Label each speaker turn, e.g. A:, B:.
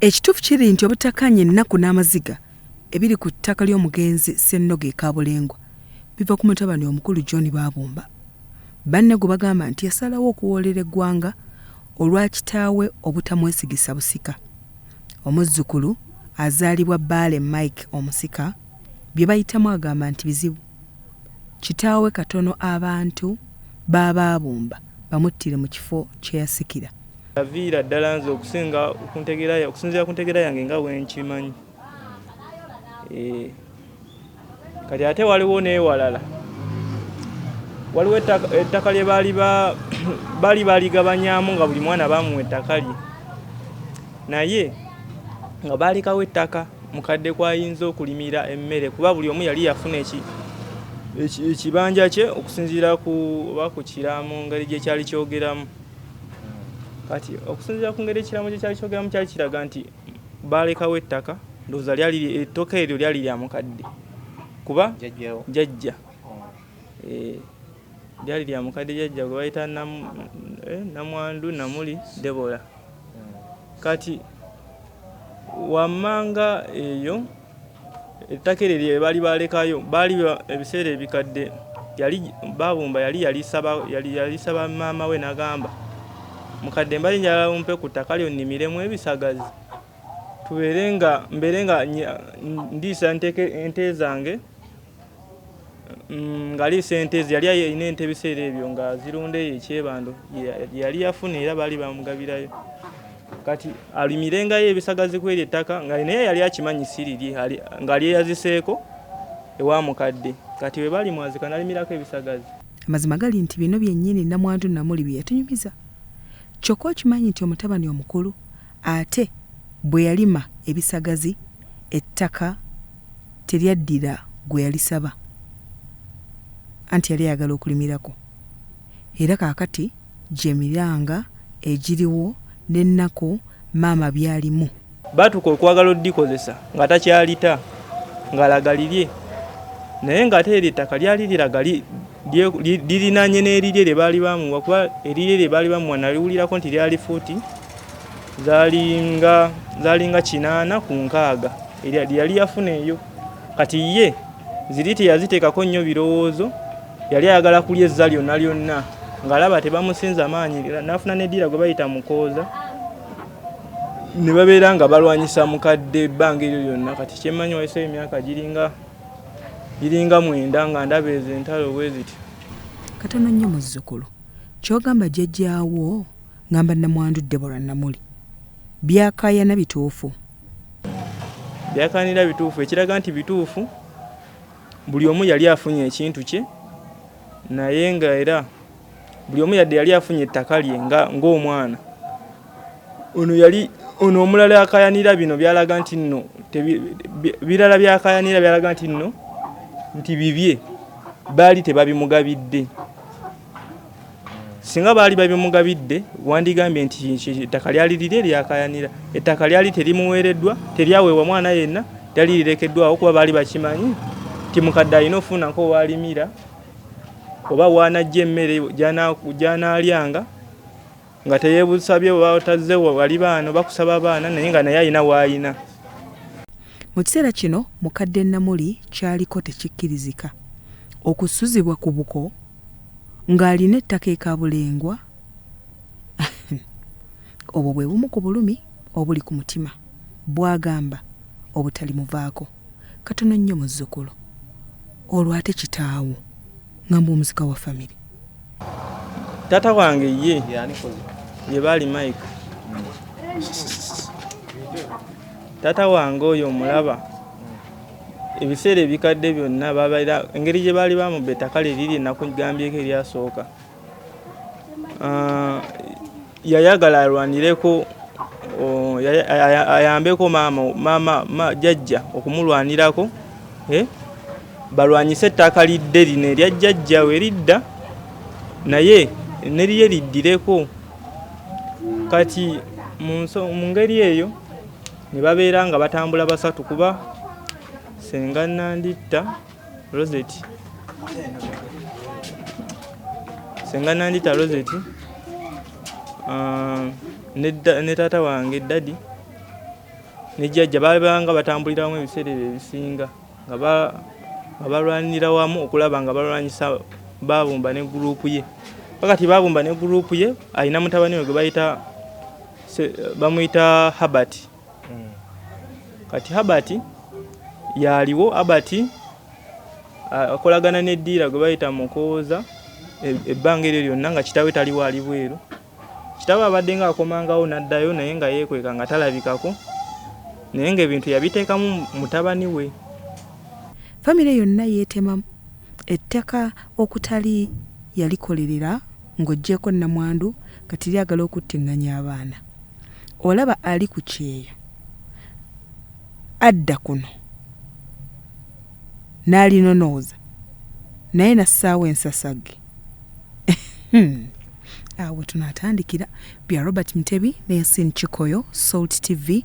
A: Ekituufu kiri nti obutakkaanya ennaku n'amaziga ebiri ku ttaka ly'omugenzi Ssennoga e Kabulengwa biva ku mutabani omukulu John Baabumba. Banne gwe bagamba nti yasalawo okuwoolera eggwanga olwa kitaawe obutamwesigisa busika. Omuzzukulu azaalibwa Bbaale Mike omusika bye bayitamu agamba nti bizibu. Kitaawe katono abantu Baabumba bamuttire mu kifo kye yasikira.
B: Aviira ddala nze okusinzira ku ntegeera yange nga bwenkimanyi. Kati ate waliwo n'ewalala. Waliwo ettaka lye baali baligabanyaamu nga buli mwana bamuwa ettaka lye. Naye nga baalikawo ettaka mukadde kwayinza okulimira emmere kuba buli omu yali yafuna ekibanja kye okusinziira ku kiraamo ngeri gye kyali kyogeramu. Kati okusinziira ku ngeri ekiraamo gye kyali kyogeramu kyali kiraga nti baalekawo ettaka ndowooza ettooka eryo lyali lya mukadde kuba jjajja lyali lya mukadde jjajja gwe bayita Nnamwandu Namuli Debora. Kati wammanga eyo ettaka eryo lye baali baalekayo baali ebiseera ebikadde Baabumba yali yalisaba maama we n'agamba mukadde mbali njala umpe ku ttaka lyo nnimiremu ebisagazi mbeere nga ndiisa ente zange nga liisa ente yali ayina ente ebiseera ebyo nga zirundeyo ekyebando yali yafuna era baali bamugabirayo. Kati alimirengayo ebisagazi kw'eryo ettaka nga naye yali akimanyi sirirye nga lyeyaziseeko ewa mukadde. Kati we bali mwazika nalimirako ebisagazi.
A: Amazima gali nti bino byennyini Nnamwandu Namuli bye yatunyumiza. Kyokka okimanyi nti omutabani omukulu ate bwe yalima ebisagazi ettaka teryaddira gwe yalisaba anti yali ayagala okulimirako. Era kaakati gyemiranga egiriwo n'ennaku maama byalimu.
B: Baatuka okwagala oddikozesa nga takyalita ng'alaga lirye naye ng'ate eryo ettaka lyali liraga lirinaanye n'erirye lye baali bamuwa kuba erirye lye baali bamuwa naliwulirako nti lyali fuuti zaalinga 80 yali yafuna eyo. Kati ye ziri teyaziteekako nnyo birowoozo yali ayagala kulya ezza lyonna lyonna ng'alaba tebamusinza maanyi n'afuna n'eddiira gwe bayita mukooza ne babeera nga balwanyisa mukadde ebbanga eryo lyonna. Kati kyemmanyi wayiseeyo emyaka giringa 9 nga ndaba ezo entalo bwe ziti.
A: Katono nnyo muzzukulu ky'ogamba jjajjaawo ngamba Nnamwandu Debora Namuli byakaayana bituufu.
B: Byakaanira bituufu ekiraga nti bituufu buli omu yali afunye ekintu kye naye nga era buli omu yali afunye ettaka lye ng'omwana. Ono omulala akayanira bino byalaga nti nno birala byakayanira byalaga nti nno nti bibye baali tebabimugabidde. Singa baali babimugabidde wandigambye nti ettaka lyali lirye lyakayanira. Ettaka lyali terimuweereddwa teryaweebwa mwana yenna lyali lirekeddwawo kuba baali bakimanyi nti mukadde alina ofunako waalimira oba waanajja emmere gy'anaalyanga nga teyeebusabye oba otazze wali baana bakusaba abaana naye nga naye alina waayina.
A: Mu kiseera kino mukadde Namuli kyaliko tekikkirizika okusuzibwa ku buko ng'alina ettaka e Kabulengwa. Obwo bwe bumu ku bulumi obuli ku mutima bwagamba obutalimuvaako. Katono nnyo muzzukulu olwo ate kitaawo ngamba omuzika wa famire.
B: Taata wange ye baali Mike. Taata wange oyo omulaba ebiseera ebikadde byonna babaira engeri gye baali bamubba ettaka lye liri ennaku gambyeko eryasooka. Yayagala alwanireko ayambeko maama jjajja okumulwanirako balwanyise ettaka lidde lino erya jjajja we ridda naye neriye liddireko. Kati mu ngeri eyo ne babeera nga batambula basatu kuba senga Nnanditta Rosette ne taata wange Daddy ne jjajja babanga batambuliramu ebiseera ebisinga nga balwanira wamu okulaba nga balwanyisa Babumba ne gurupu ye. Pakati Babumba ne gurupu ye alina mutabani we gwe bamuyita Habati. Kati Habati yaliwo Habati akolagana n'eddiira gwe bayita Mukooza ebbanga eryo lyonna nga kitawe taliwo ali bweru. Kitawe abadde nga akomangawo n'addayo naye nga yeekweka nga talabikako naye ng'ebintu yabiteekamu mutabani we.
A: Famire yonna yeetemamu ettaka okutali yalikolerera ng'oggyeko Nnamwandu kati lyagala okuttinganya abaana. Olaba ali ku kyeyo adda kuno n'alinonooza naye nassaawo ensasage. Awo tunaatandikira. Bya Robert Mutebi ne Yasin Chikoyo, Salt TV.